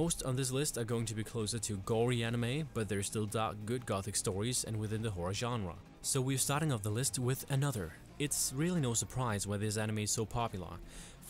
Most on this list are going to be closer to gory anime, but there's still dark, good gothic stories and within the horror genre. So we're starting off the list with Another. It's really no surprise why this anime is so popular.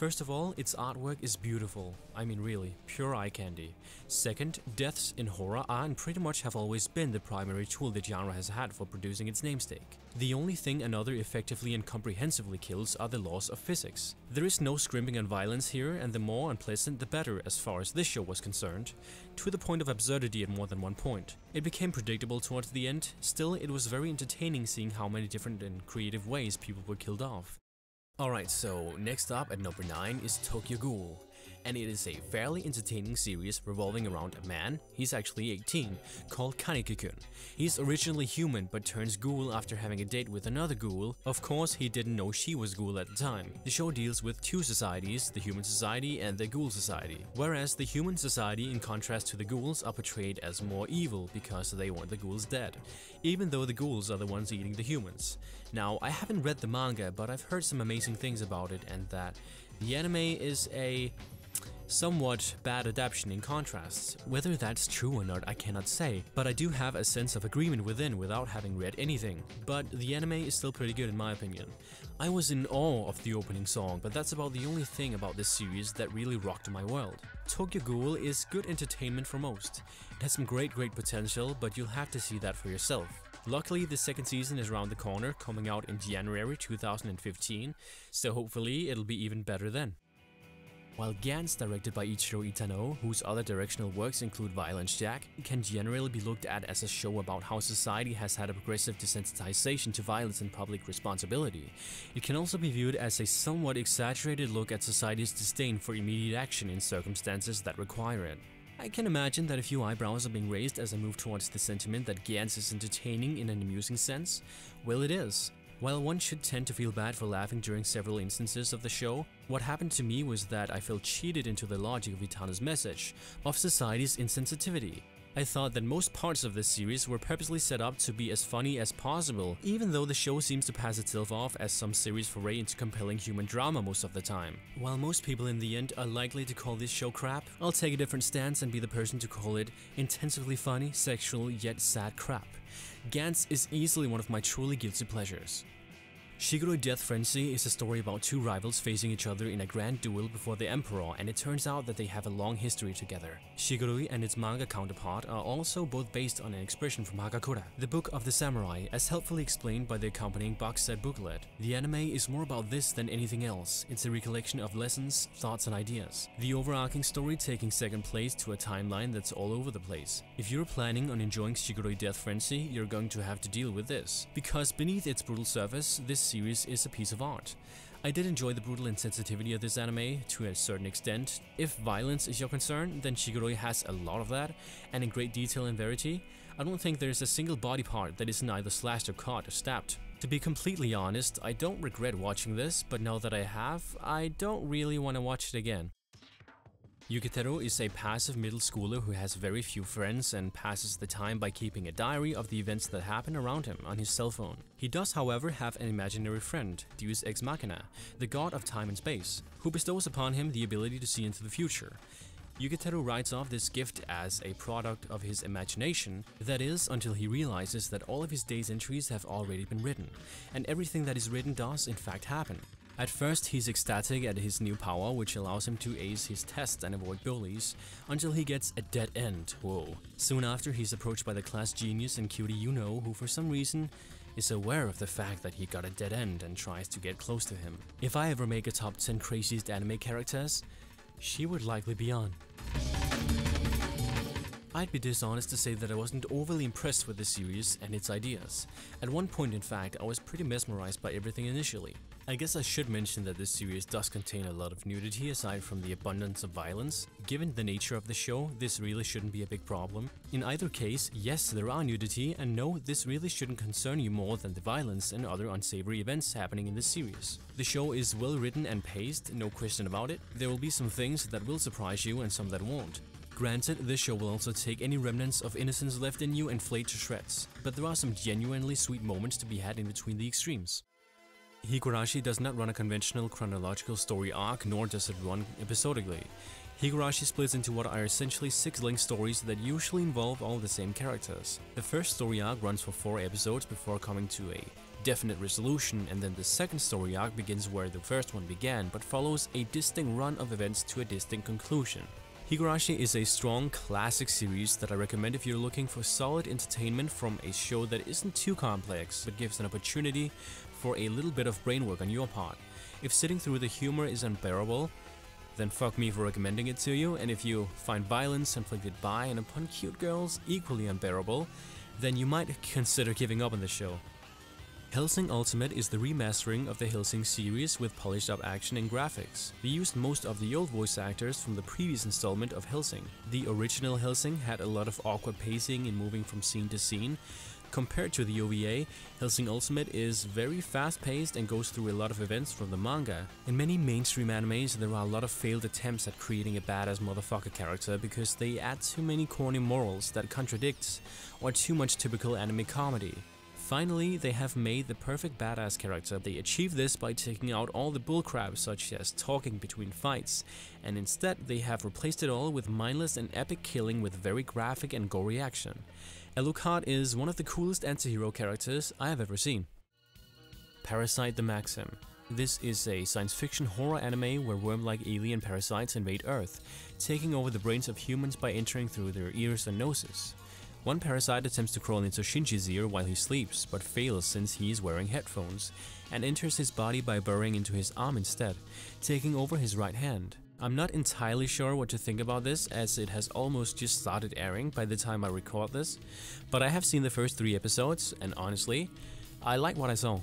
First of all, its artwork is beautiful. I mean really, pure eye candy. Second, deaths in horror are and pretty much have always been the primary tool the genre has had for producing its namesake. The only thing Another effectively and comprehensively kills are the laws of physics. There is no scrimping on violence here, and the more unpleasant the better as far as this show was concerned, to the point of absurdity at more than one point. It became predictable towards the end, still it was very entertaining seeing how many different and creative ways people were killed off. Alright, so next up at number 9 is Tokyo Ghoul, and it is a fairly entertaining series revolving around a man, he's actually 18, called Kaneki-kun. He's originally human but turns ghoul after having a date with another ghoul. Of course, he didn't know she was ghoul at the time. The show deals with two societies, the human society and the ghoul society, whereas the human society, in contrast to the ghouls, are portrayed as more evil because they want the ghouls dead, even though the ghouls are the ones eating the humans. Now, I haven't read the manga, but I've heard some amazing things about it, and that the anime is a somewhat bad adaptation in contrast. Whether that's true or not I cannot say, but I do have a sense of agreement without having read anything. But the anime is still pretty good in my opinion. I was in awe of the opening song, but that's about the only thing about this series that really rocked my world. Tokyo Ghoul is good entertainment for most. It has some great potential, but you'll have to see that for yourself. Luckily, the second season is around the corner, coming out in January 2015, so hopefully it'll be even better then. While Gantz, directed by Ichiro Itano, whose other directional works include Violence Jack, can generally be looked at as a show about how society has had a progressive desensitization to violence and public responsibility, it can also be viewed as a somewhat exaggerated look at society's disdain for immediate action in circumstances that require it. I can imagine that a few eyebrows are being raised as I move towards the sentiment that Gantz is entertaining in an amusing sense. Well, it is. While one should tend to feel bad for laughing during several instances of the show, what happened to me was that I felt cheated into the logic of Itano's message of society's insensitivity. I thought that most parts of this series were purposely set up to be as funny as possible, even though the show seems to pass itself off as some series foray into compelling human drama most of the time. While most people in the end are likely to call this show crap, I'll take a different stance and be the person to call it intensively funny, sexual, yet sad crap. Gantz is easily one of my truly guilty pleasures. Shiguroi Death Frenzy is a story about two rivals facing each other in a grand duel before the Emperor, and it turns out that they have a long history together. Shiguroi and its manga counterpart are also both based on an expression from Hagakure, the Book of the Samurai, as helpfully explained by the accompanying box set booklet. The anime is more about this than anything else. It's a recollection of lessons, thoughts and ideas. The overarching story taking second place to a timeline that's all over the place. If you're planning on enjoying Shiguroi Death Frenzy, you're going to have to deal with this, because beneath its brutal surface, this series is a piece of art. I did enjoy the brutal insensitivity of this anime to a certain extent. If violence is your concern, then Shiguroi has a lot of that, and in great detail and verity. I don't think there's a single body part that isn't either slashed or cut or stabbed. To be completely honest, I don't regret watching this, but now that I have, I don't really want to watch it again. Yukiteru is a passive middle schooler who has very few friends and passes the time by keeping a diary of the events that happen around him on his cell phone. He does, however, have an imaginary friend, Deus Ex Machina, the god of time and space, who bestows upon him the ability to see into the future. Yukiteru writes off this gift as a product of his imagination, that is, until he realizes that all of his day's entries have already been written, and everything that is written does in fact happen. At first, he's ecstatic at his new power, which allows him to ace his tests and avoid bullies, until he gets a dead end. Whoa. Soon after, he's approached by the class genius and cutie Yuno, who for some reason is aware of the fact that he got a dead end and tries to get close to him. If I ever make a top 10 craziest anime characters, she would likely be on. I'd be dishonest to say that I wasn't overly impressed with the series and its ideas. At one point, in fact, I was pretty mesmerized by everything initially. I guess I should mention that this series does contain a lot of nudity aside from the abundance of violence. Given the nature of the show, this really shouldn't be a big problem. In either case, yes, there are nudity, and no, this really shouldn't concern you more than the violence and other unsavory events happening in this series. The show is well written and paced, no question about it. There will be some things that will surprise you and some that won't. Granted, this show will also take any remnants of innocence left in you and flay to shreds, but there are some genuinely sweet moments to be had in between the extremes. Higurashi does not run a conventional chronological story arc, nor does it run episodically. Higurashi splits into what are essentially 6 linked stories that usually involve all the same characters. The first story arc runs for 4 episodes before coming to a definite resolution, and then the second story arc begins where the first one began, but follows a distinct run of events to a distinct conclusion. Higurashi is a strong classic series that I recommend if you're looking for solid entertainment from a show that isn't too complex, but gives an opportunity for a little bit of brain work on your part. If sitting through the humor is unbearable, then fuck me for recommending it to you, and if you find violence inflicted by and upon cute girls equally unbearable, then you might consider giving up on the show. Hellsing Ultimate is the remastering of the Hellsing series with polished up action and graphics. They used most of the old voice actors from the previous installment of Hellsing. The original Hellsing had a lot of awkward pacing in moving from scene to scene. Compared to the OVA, Hellsing Ultimate is very fast-paced and goes through a lot of events from the manga. In many mainstream animes, there are a lot of failed attempts at creating a badass motherfucker character because they add too many corny morals that contradicts, or too much typical anime comedy. Finally, they have made the perfect badass character. They achieve this by taking out all the bullcrap such as talking between fights, and instead they have replaced it all with mindless and epic killing with very graphic and gory action. Alucard is one of the coolest anti-hero characters I have ever seen. Parasite the Maxim. This is a science fiction horror anime where worm-like alien parasites invade Earth, taking over the brains of humans by entering through their ears and noses. One parasite attempts to crawl into Shinji's ear while he sleeps, but fails since he is wearing headphones, and enters his body by burrowing into his arm instead, taking over his right hand. I'm not entirely sure what to think about this, as it has almost just started airing by the time I record this, but I have seen the first 3 episodes, and honestly, I like what I saw.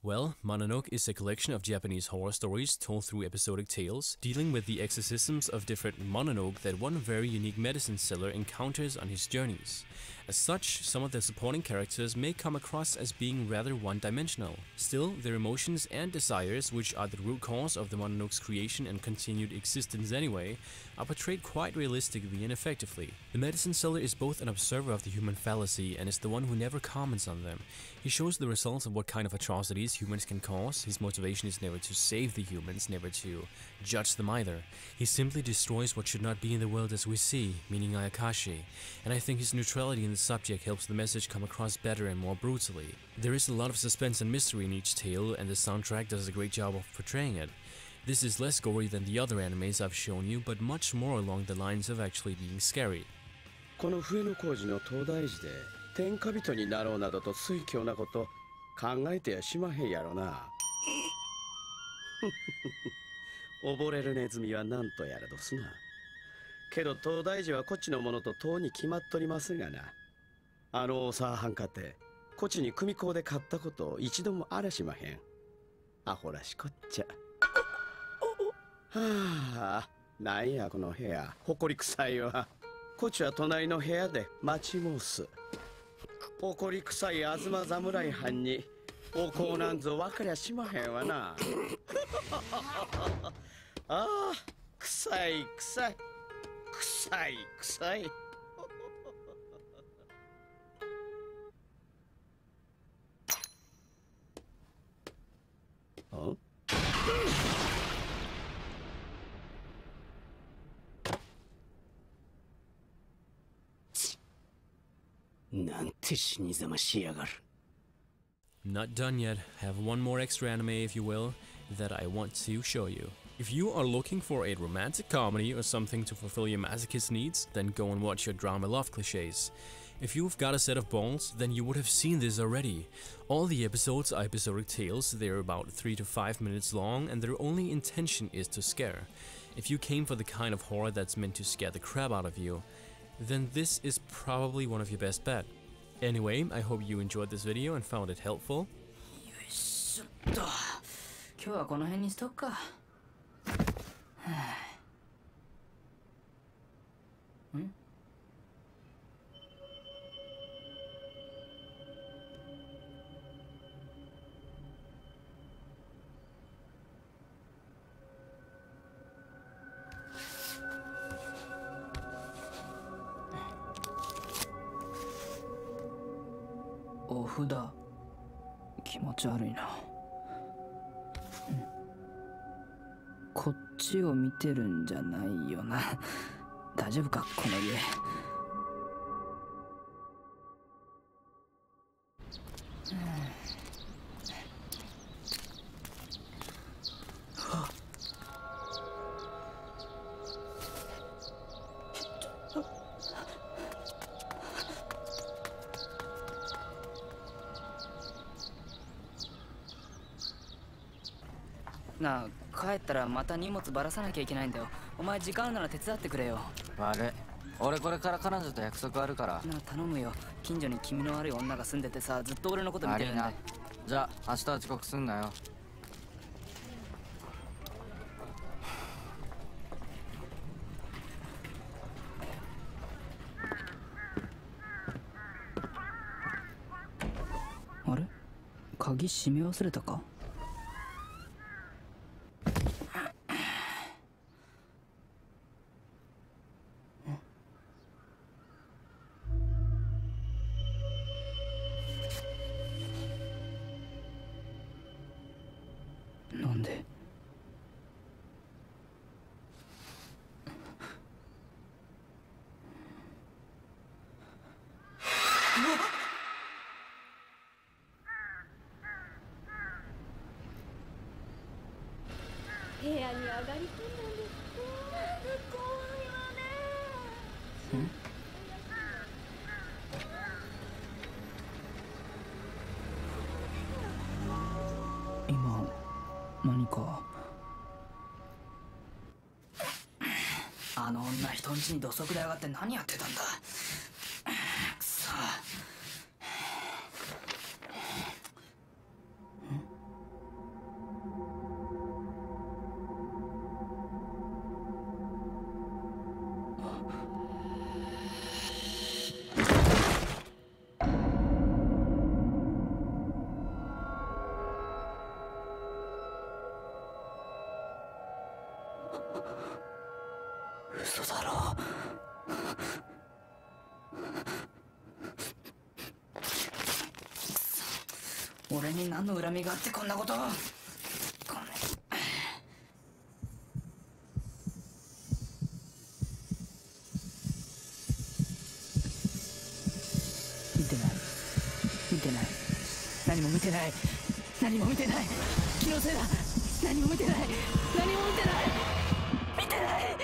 Well, Mononoke is a collection of Japanese horror stories told through episodic tales, dealing with the exorcisms of different Mononoke that one very unique medicine seller encounters on his journeys. As such, some of the supporting characters may come across as being rather one-dimensional. Still, their emotions and desires, which are the root cause of the Mononoke's creation and continued existence anyway, are portrayed quite realistically and effectively. The medicine seller is both an observer of the human fallacy and is the one who never comments on them. He shows the results of what kind of atrocities humans can cause. His motivation is never to save the humans, never to judge them either. He simply destroys what should not be in the world as we see, meaning Ayakashi, and I think his neutrality in the subject helps the message come across better and more brutally. There is a lot of suspense and mystery in each tale, and the soundtrack does a great job of portraying it. This is less gory than the other animes I've shown you, but much more along the lines of actually being scary. この冬の工事の東大寺で天下人になろうなどと推挙なこと考えてやしまへんやろな。溺れるネズミは何とやらどすな。けど東大寺はこっちのものととうに決まっとりますがな。あの大沢藩家ってこっちに組子で買ったことを一度もあらしまへん。アホらしこっちゃ。はあ、なんやこの部屋、ほこり臭いわ。こっちは隣の部屋で待ち申す。ほこり臭い東侍藩にお香なんぞ分かりゃしまへんわな。ああ、臭い臭い臭い臭い。あ？なんて死にざましやがる。Not done yet. Have one more extra anime, if you will, that I want to show you. If you are looking for a romantic comedy or something to fulfill your masochist needs, then go and watch your drama love cliches. If you've got a set of balls, then you would have seen this already. All the episodes are episodic tales, they're about 3 to 5 minutes long, and their only intention is to scare. If you came for the kind of horror that's meant to scare the crap out of you, then this is probably one of your best bet. Anyway, I hope you enjoyed this video and found it helpful. ちょっと今日はこの辺にしとくか。はあ、ん？お札、気持ち悪いな。こっちを見てるんじゃないよな。大丈夫かこの家。なあ、帰ったらまた荷物ばらさなきゃいけないんだよ。お前時間あるなら手伝ってくれよ。悪い、俺これから彼女と約束あるから。なあ頼むよ。近所に気味の悪い女が住んでてさ、ずっと俺のこと見てるんだ。じゃあ明日は遅刻すんなよ。あれ、鍵閉め忘れたか。なんで？部屋に上がり込んだんですって。怖いわね。今何か。あの女人ん家に土足で上がって何やってたんだ。くそ。嘘だろ。俺に何の恨みがあってこんなことを。ごめん。見てない。見てない。何も見てない。何も見てない。気のせいだ。何も見てない。何も見てない。見てない。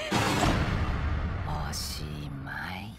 おしまい。